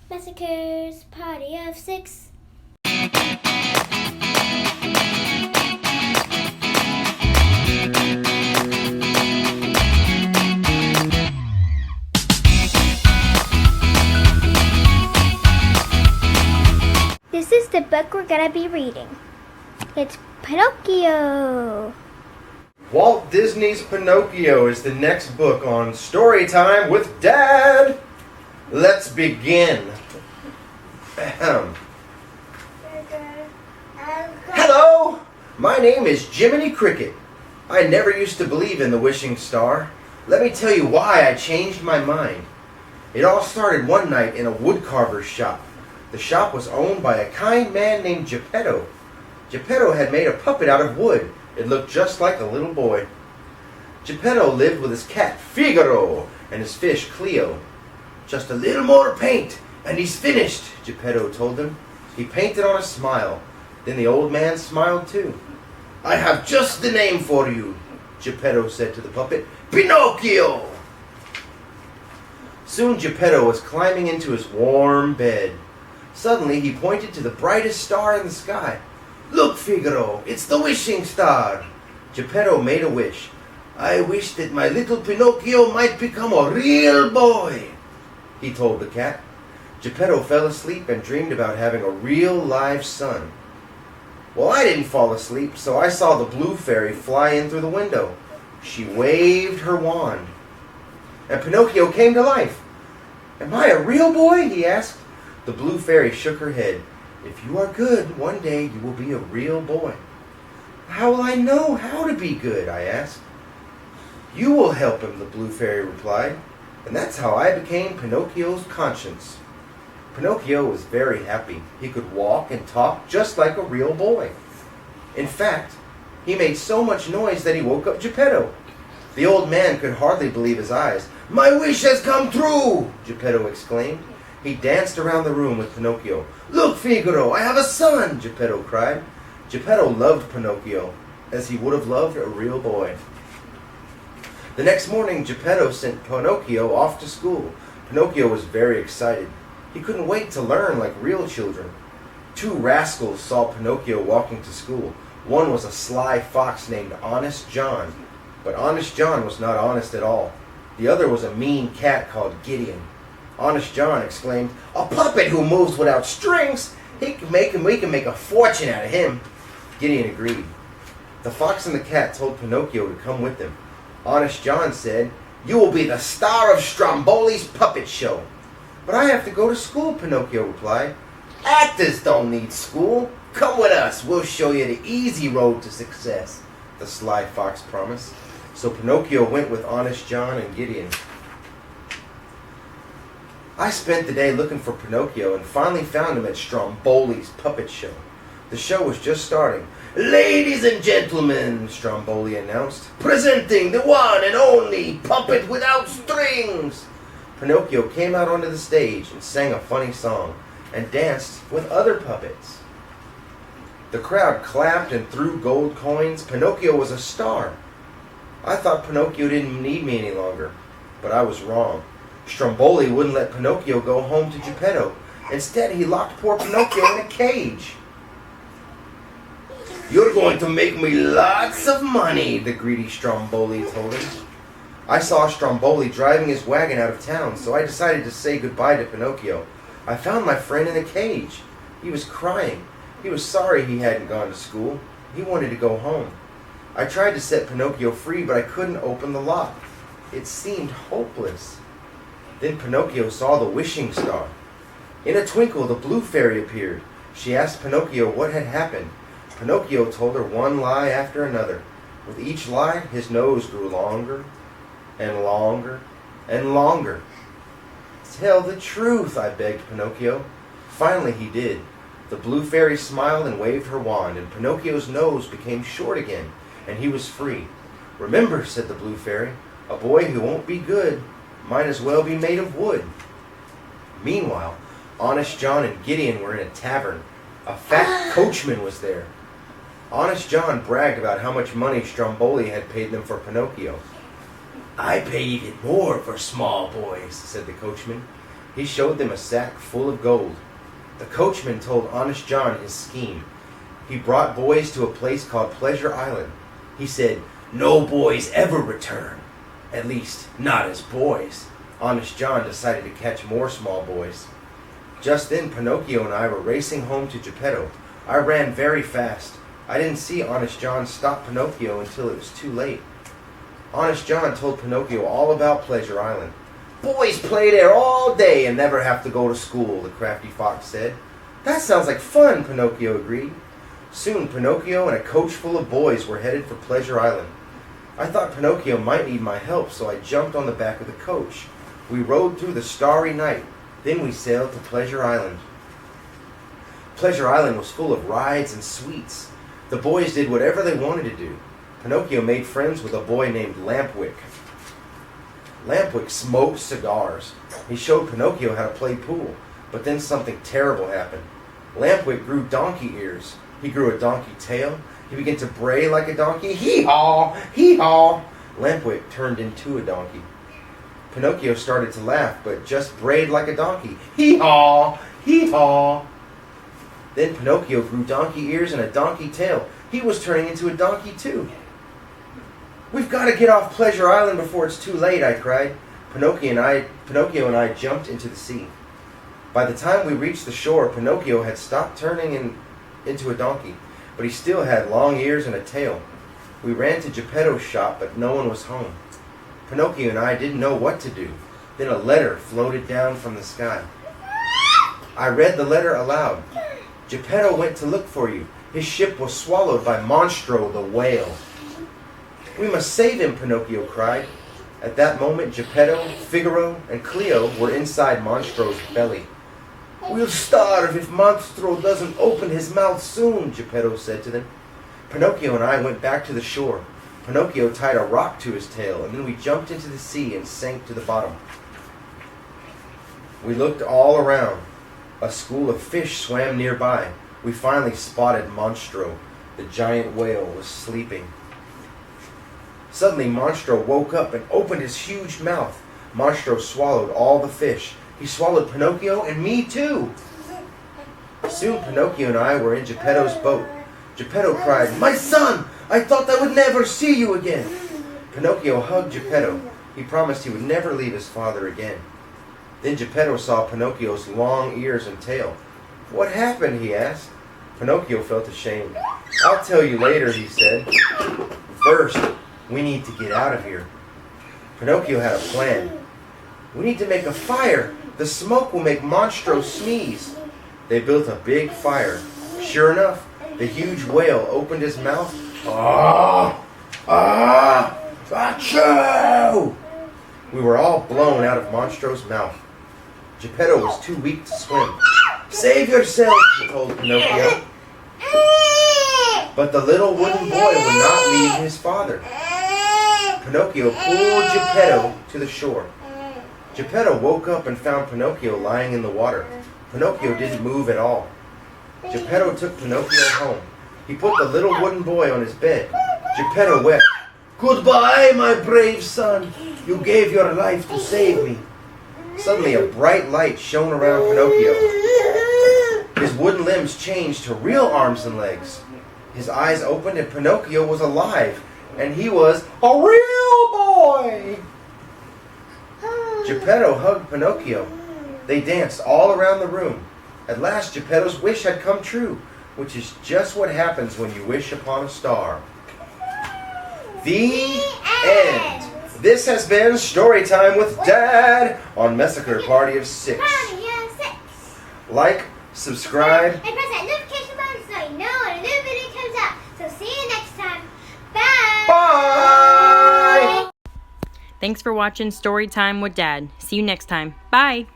Massacres, party of six. This is the book we're gonna be reading. It's Pinocchio. Walt Disney's Pinocchio is the next book on Story Time with Dad. Let's begin. Ahem. Hello, my name is Jiminy Cricket. I never used to believe in the wishing star. Let me tell you why I changed my mind. It all started one night in a woodcarver's shop. The shop was owned by a kind man named Geppetto. Geppetto had made a puppet out of wood. It looked just like a little boy. Geppetto lived with his cat Figaro and his fish Cleo. Just a little more paint and he's finished, Geppetto told him. He painted on a smile. Then the old man smiled too. I have just the name for you, Geppetto said to the puppet. Pinocchio! Soon Geppetto was climbing into his warm bed. Suddenly he pointed to the brightest star in the sky. Look, Figaro, it's the wishing star. Geppetto made a wish. I wish that my little Pinocchio might become a real boy, he told the cat. Geppetto fell asleep and dreamed about having a real live son. Well, I didn't fall asleep, so I saw the blue fairy fly in through the window. She waved her wand, and Pinocchio came to life. Am I a real boy? He asked. The blue fairy shook her head. If you are good, one day you will be a real boy. How will I know how to be good? I asked. You will help him, the blue fairy replied. And that's how I became Pinocchio's conscience. Pinocchio was very happy. He could walk and talk just like a real boy. In fact, he made so much noise that he woke up Geppetto. The old man could hardly believe his eyes. My wish has come true, Geppetto exclaimed. He danced around the room with Pinocchio. Look, Figaro, I have a son, Geppetto cried. Geppetto loved Pinocchio, as he would have loved a real boy. The next morning, Geppetto sent Pinocchio off to school. Pinocchio was very excited. He couldn't wait to learn like real children. Two rascals saw Pinocchio walking to school. One was a sly fox named Honest John, but Honest John was not honest at all. The other was a mean cat called Gideon. Honest John exclaimed, a puppet who moves without strings! We can make a fortune out of him. Gideon agreed. The fox and the cat told Pinocchio to come with them. Honest John said, you will be the star of Stromboli's puppet show. But I have to go to school, Pinocchio replied. Actors don't need school. Come with us. We'll show you the easy road to success, the sly fox promised. So Pinocchio went with Honest John and Gideon. I spent the day looking for Pinocchio and finally found him at Stromboli's puppet show. The show was just starting. Ladies and gentlemen, Stromboli announced, presenting the one and only puppet without strings. Pinocchio came out onto the stage and sang a funny song and danced with other puppets. The crowd clapped and threw gold coins. Pinocchio was a star. I thought Pinocchio didn't need me any longer, but I was wrong. Stromboli wouldn't let Pinocchio go home to Geppetto. Instead, he locked poor Pinocchio in a cage. You're going to make me lots of money, the greedy Stromboli told him. I saw Stromboli driving his wagon out of town, so I decided to say goodbye to Pinocchio. I found my friend in a cage. He was crying. He was sorry he hadn't gone to school. He wanted to go home. I tried to set Pinocchio free, but I couldn't open the lock. It seemed hopeless. Then Pinocchio saw the wishing star. In a twinkle, the blue fairy appeared. She asked Pinocchio what had happened. Pinocchio told her one lie after another. With each lie, his nose grew longer and longer and longer. Tell the truth, I begged Pinocchio. Finally he did. The blue fairy smiled and waved her wand, and Pinocchio's nose became short again, and he was free. Remember, said the blue fairy, a boy who won't be good might as well be made of wood. Meanwhile, Honest John and Gideon were in a tavern. A fat coachman was there. Honest John bragged about how much money Stromboli had paid them for Pinocchio. I pay even more for small boys, said the coachman. He showed them a sack full of gold. The coachman told Honest John his scheme. He brought boys to a place called Pleasure Island. He said, "No boys ever return. At least, not as boys." Honest John decided to catch more small boys. Just then, Pinocchio and I were racing home to Geppetto. I ran very fast. I didn't see Honest John stop Pinocchio until it was too late. Honest John told Pinocchio all about Pleasure Island. "Boys play there all day and never have to go to school," the crafty fox said. "That sounds like fun," Pinocchio agreed. Soon, Pinocchio and a coach full of boys were headed for Pleasure Island. I thought Pinocchio might need my help, so I jumped on the back of the coach. We rode through the starry night. Then we sailed to Pleasure Island. Pleasure Island was full of rides and sweets. The boys did whatever they wanted to do. Pinocchio made friends with a boy named Lampwick. Lampwick smoked cigars. He showed Pinocchio how to play pool, but then something terrible happened. Lampwick grew donkey ears. He grew a donkey tail. He began to bray like a donkey. Hee-haw! Hee-haw! Lampwick turned into a donkey. Pinocchio started to laugh, but just brayed like a donkey. Hee-haw! Hee-haw! Then Pinocchio grew donkey ears and a donkey tail. He was turning into a donkey too. "We've got to get off Pleasure Island before it's too late," I cried. Pinocchio and I jumped into the sea. By the time we reached the shore, Pinocchio had stopped turning into a donkey, but he still had long ears and a tail. We ran to Geppetto's shop, but no one was home. Pinocchio and I didn't know what to do. Then a letter floated down from the sky. I read the letter aloud. "Geppetto went to look for you. His ship was swallowed by Monstro the whale." "We must save him," Pinocchio cried. At that moment, Geppetto, Figaro, and Cleo were inside Monstro's belly. "We'll starve if Monstro doesn't open his mouth soon," Geppetto said to them. Pinocchio and I went back to the shore. Pinocchio tied a rock to his tail, and then we jumped into the sea and sank to the bottom. We looked all around. A school of fish swam nearby. We finally spotted Monstro. The giant whale was sleeping. Suddenly, Monstro woke up and opened his huge mouth. Monstro swallowed all the fish. He swallowed Pinocchio and me too. Soon, Pinocchio and I were in Geppetto's boat. Geppetto cried, "My son! I thought I would never see you again." Pinocchio hugged Geppetto. He promised he would never leave his father again. Then Geppetto saw Pinocchio's long ears and tail. "What happened?" he asked. Pinocchio felt ashamed. "I'll tell you later," he said. "First, we need to get out of here." Pinocchio had a plan. "We need to make a fire. The smoke will make Monstro sneeze." They built a big fire. Sure enough, the huge whale opened his mouth. "Ah! Ah! Achoo!" We were all blown out of Monstro's mouth. Geppetto was too weak to swim. "Save yourself," he told Pinocchio. But the little wooden boy would not leave his father. Pinocchio pulled Geppetto to the shore. Geppetto woke up and found Pinocchio lying in the water. Pinocchio didn't move at all. Geppetto took Pinocchio home. He put the little wooden boy on his bed. Geppetto wept. "Goodbye, my brave son. You gave your life to save me." Suddenly a bright light shone around Pinocchio. His wooden limbs changed to real arms and legs. His eyes opened and Pinocchio was alive. And he was a real boy. Geppetto hugged Pinocchio. They danced all around the room. At last Geppetto's wish had come true, which is just what happens when you wish upon a star. The end. This has been Storytime with Dad on Massacre Party of 6. Like, subscribe, and press that notification button so you know when a new video comes out. So see you next time. Bye. Bye. Thanks for watching Storytime with Dad. See you next time. Bye.